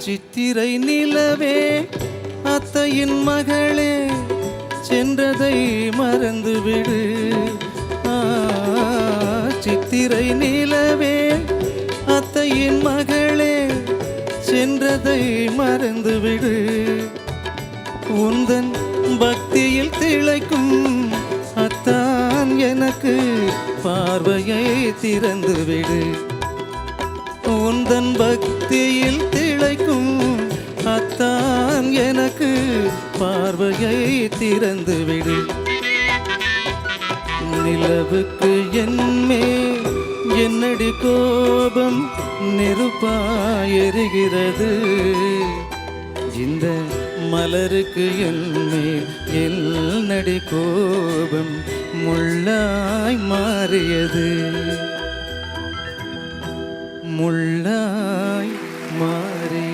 சித்திரை நிலவே அத்தையின் மகளே சென்றதை மறந்துவிடு. சித்திரை நிலவே அத்தையின் மகளே சென்றதை மறந்துவிடு. உந்தன் பக்தியில் திளைக்கும் அத்தான் எனக்கு பார்வையை திறந்துவிடு. உந்தன் பக்தியில் திளைக்கும் அத்தான் எனக்கு பார்வையை திறந்துவிடு. நிலவுக்கு என்மேல் என்னடி கோபம் நெருப்பாயெரிகிறது. இந்த மலருக்கு என்மேல் என்னடி கோபம் முள்ளாய் மாறியது. முள்ளாய் மாறியது.